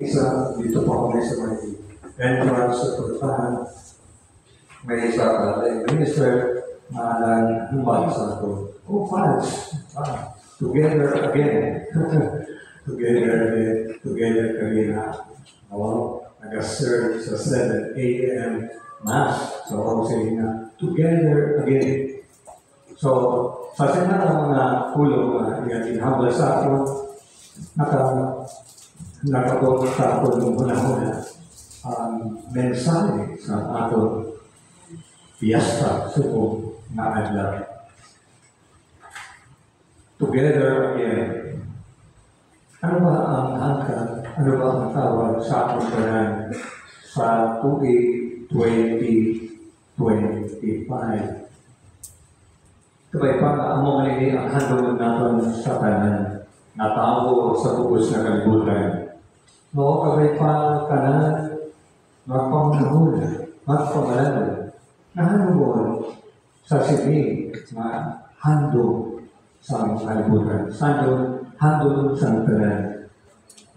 Isa, dito pa kami sa may entrance sa pagpahan. May isa ka, like minister, maalang humag sa ako. Oh, fans. Together again. Together again. Together kami na. Nag-serve sa 7 a.m. Mass. So, ako sige na, together again. So, sa sinarang mga kulong na inhabla sa akin, nakapot sa ako nung una-una ang mensahe sa ato piyesta suko na adlaw. Together again. Ano ba ang angkat? Ano ba ang tawag sa atong tanan sa tuig 2025? Kabay pa nga among nini ang handog naton sa tanan na tao sa bugos na kalibutan. No, kabay pa kanan magpamanahon, magpamalan, nahanungon sa sinig na handog sa kalibutan. Handog sa tanan.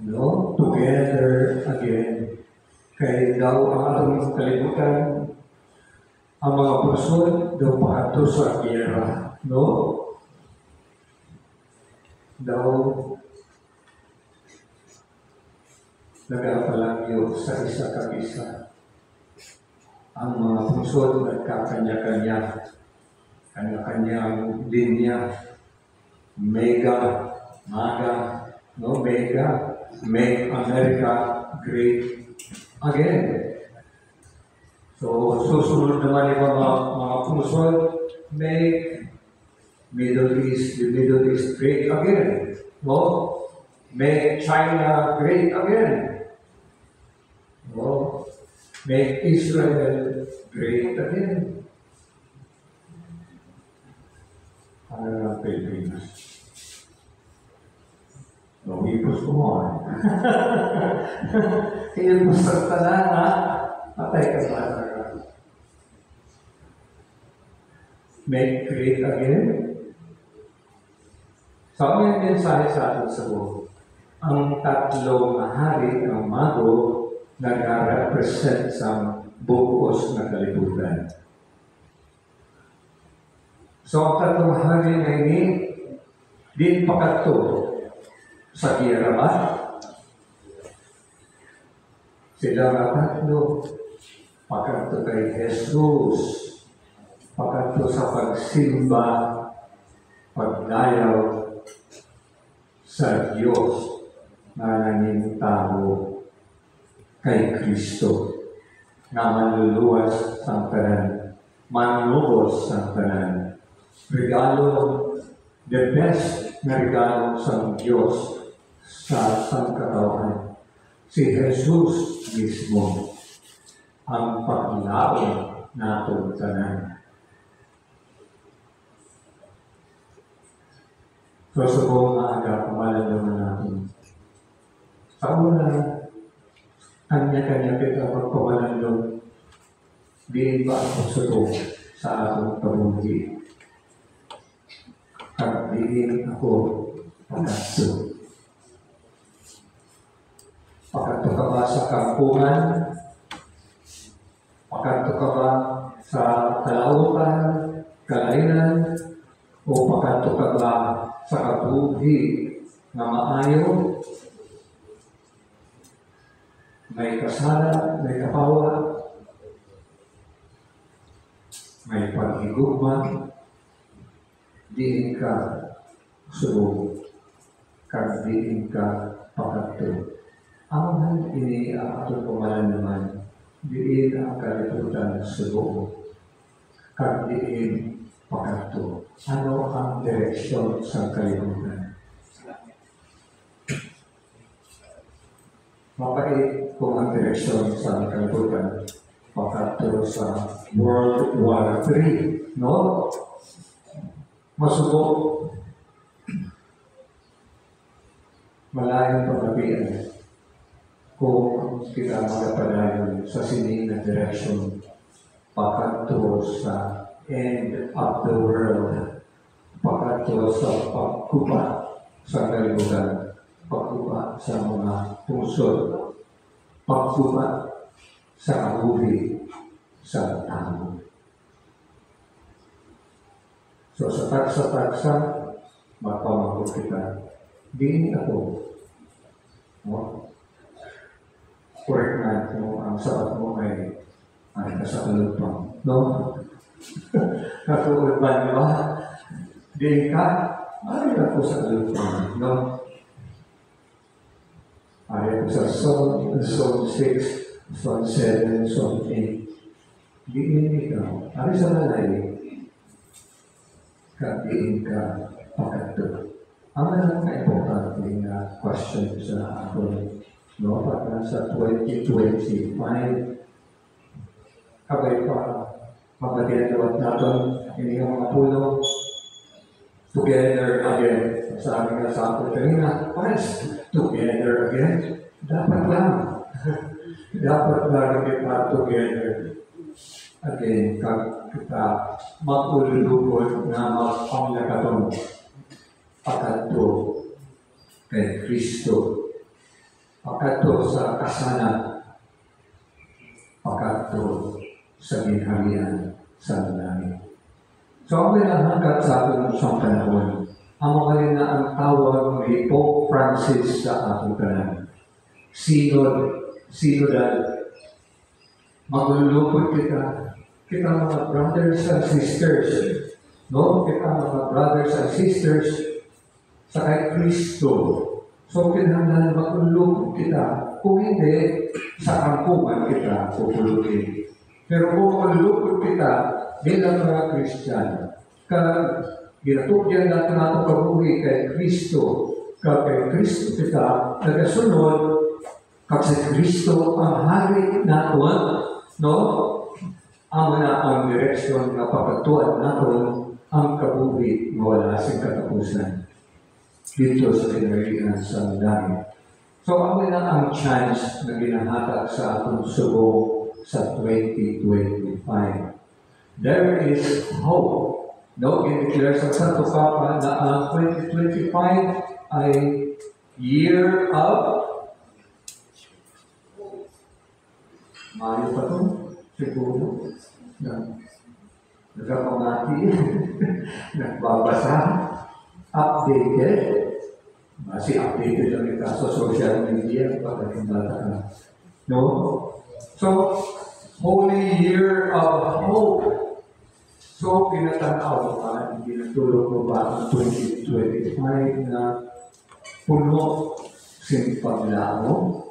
No, together again. Kaya daw ang atong kalibutan, ang mga pusod daw pakato sa giyera. No? Daw nagapalangyo sa isa kag-isa. Ang mga pusod nagkakanya-kanya, kanya-kanyang linya, MAGA, no? MAGA, Make America Great Again. So, susunod naman yung mga pusod, make the Middle East great again. No? Make China great again. No? Make Israel great again. Ano ng Pilipinas? No, ipos ko mo. Ipos sa tanan, ha? Patay ka sa tanan. Make great again. So, ang mensahe sa atin sa buhay. Ang tatlong hari ng mago nag-represent sa buos na kalibutan. So, ang tatlong hari na ini, din pakato sa giyera ba? Sila nga tatlo, pakato kay Jesus, pakato sa pagsimba, pagdayaw sa Diyos na naging tao kay Kristo na manluluwas sa tanan, manlubos sa tanan. Regalo, the best na regalo sa Diyos sa sangkatauhan. Si Jesus mismo ang paglaon natin tanan. So, sa buong maaga, kumalan naman natin. Sa una, kanya-kanya kita magpamalandong, di ba ako suko sa atong pamuhi? At diin ako pagkaso. Pagkato ka ba sa kampungan? Pagkato ka ba sa kalautan, kalainan? O pagkato ka ba sa kabuhi na maayo? May kasala, may kapawa, may paghigugma, diin ka subo, kag diin ka pakato. Ang ini ang atong pamalan naman, diin ang kalibutan subo, kag diin pakato. Ano ang direksyon sa kalibutan? Mapait kung ang direksyon sa kalibutan pagkato sa World War III, no? Masubok. Malayong pagkabian kung kita magpadayon sa sining na direksyon pagkato sa end of the world, pagkato sa pagkupa sa kalibutan, pagkupa sa mga pusod pagsuba sa kabuhi sa tao. So sa taksa-taksa, magpamagod kita. Di ako. No? Correct na kung ang sabat mo ay nasa kalupang. No? Natuod ba niyo ba? Di ka? Ay ako sa kalupang. No? Ay ako sa Psalm 6, Psalm 7, Psalm 8. Di ikaw. Ay sa malay. Kapiin ka pagkato. Ang napaka-importante na question sa akin, no? Pagka sa 2025, kabay pa, mapatiyatawat natin, hindi ang mga puno, together again. Sabi nga sa akin kanina, friends, together again. Dapat lang. Dapat lang kita together again. Kita magululubod na magpanglakatong pagkato kay Kristo, pagkato sa kasana, pagkato sa ginharian sa langit. So, ang pinahangkat sa atin sa panahon, ang mga na ang tawag ni Pope Francis sa ating kanan. Sinodal. Maglulupod kita mga brothers and sisters, no? Kita mga brothers and sisters sa kay Kristo. So, kinahanglan maglulupod kita. Kung hindi, sa kampungan kita pupulutin. Pero kung maglulupod kita bilang mga Kristiyano, ginatugyan natin natin kabuhi kay Kristo, kay Kristo kita, nagasunod, kasi Kristo ang hari natin, no? Ang ang direksyon na pagkatuan natin ang kabuhi na wala sing katapusan dito sa kinarihan sa langit. So, ang chance na ginahatag sa atong subo sa 2025. There is hope. No, i-declare sa Santo Papa na ang 2025 ay year of Mayo pa ito, siguro. Nagpapamati, nagbabasa, updated. Kasi updated lang ito sa social media pag naging ka. No? So, Holy Year of Hope. So, pinatanaw ka, pinatulog mo ba ang 2025 na puno simpaglao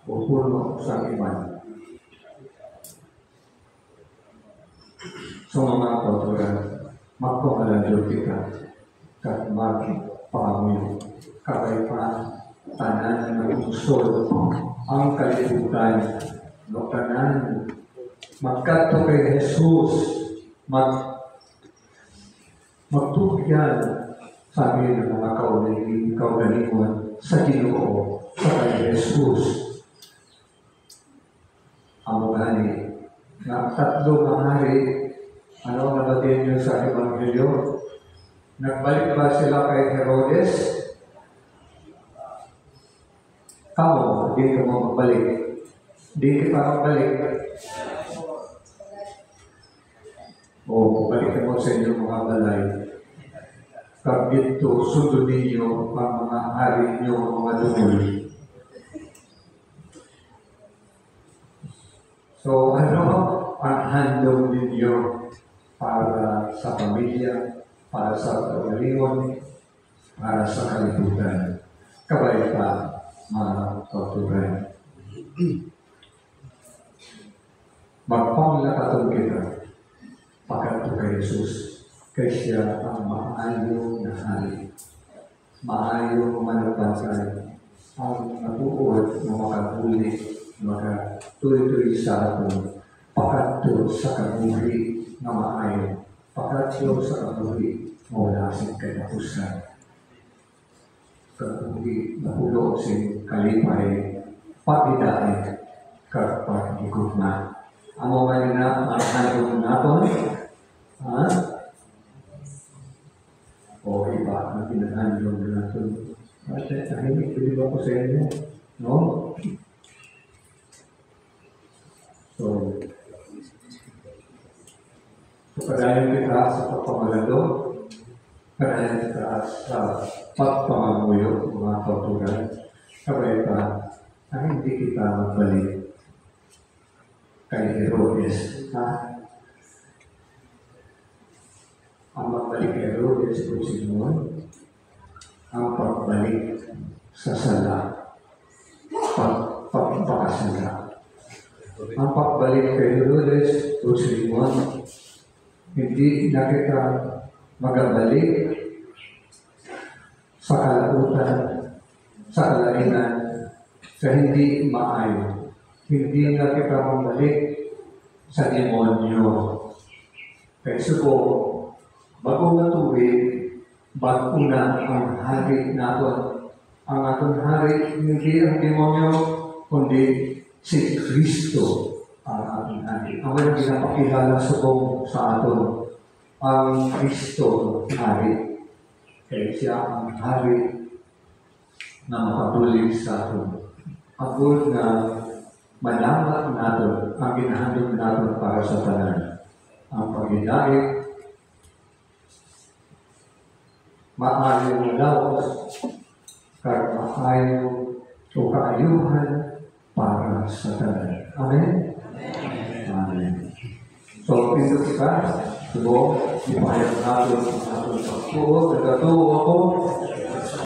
o puno sa iman. So, mga kauturan, magpapaladyot ka at magpamilyo. Kakaipan, tanan ng usol, ang kalibutan, no tanan, magkato kay Jesus, magtugyan, sabi ng mga kaugalingon sa Ginoo, sa kay Jesus. Ang gani, na tatlo na hari, ano nabatin nyo sa Ebanghelyo? Nagbalik ba sila kay Herodes? Kamu, hindi ka mo magbalik. Hindi ka magbalik. O, balik mo sa inyong mga balay. Pag dito, sundin ninyo ang mga hari ninyo, mga dumuli. So, ano ang handong ninyo para sa pamilya, para sa kagalingon, para sa kalibutan? Kabay pa, mga kauturan. Magpanglakatong kita, pagkato kay Jesus, kay siya ang maayo na hari. Maayo manapantay, ang natuod na makabuli, makatuloy-tuloy sa atin, pagkato sa kabuhi na maayo, pagkato sa kabuhi na wala sing katapusan. Kabuhi na pulo sing kalipay, pagdidaan, kapag-igugma. Ang mga na ang handong natin, o iba ang pinahandong natin, At tahimik, bilib ako sa inyo. No? So, pagkadayan kita sa pagpamalado, pagkadayan kita sa pagpamanguyo, mga kautugan, kabay pa na hindi kita magbalik kay Herodes. Ang magbalik kay Herodes kung Simon, ang pagbalik sa sala, pagpapakasala. Ang pagbalik kay Herodes kung Simon, hindi na kita magabalik sa kalautan, sa kalainan, sa hindi maayo. Hindi na kita mabalik sa demonyo. Kaya subo, bago matuwid, bago na ang hari natin. Ang atong hari, hindi ang demonyo, kundi si Kristo ang ating hari. Ang may pinapakilala subong sa aton, ang Kristo hari. Kaya siya ang hari na makatulig sa aton. Agod na malaman natin ang ginahandog natin para sa tanan. Ang pag-inait, maayo na lawas, maayo o kaayuhan para sa tanan. Amen? Amen. So, ito kita, subo, ipahayag natin ang ating pagtuo, nagkatuo ako,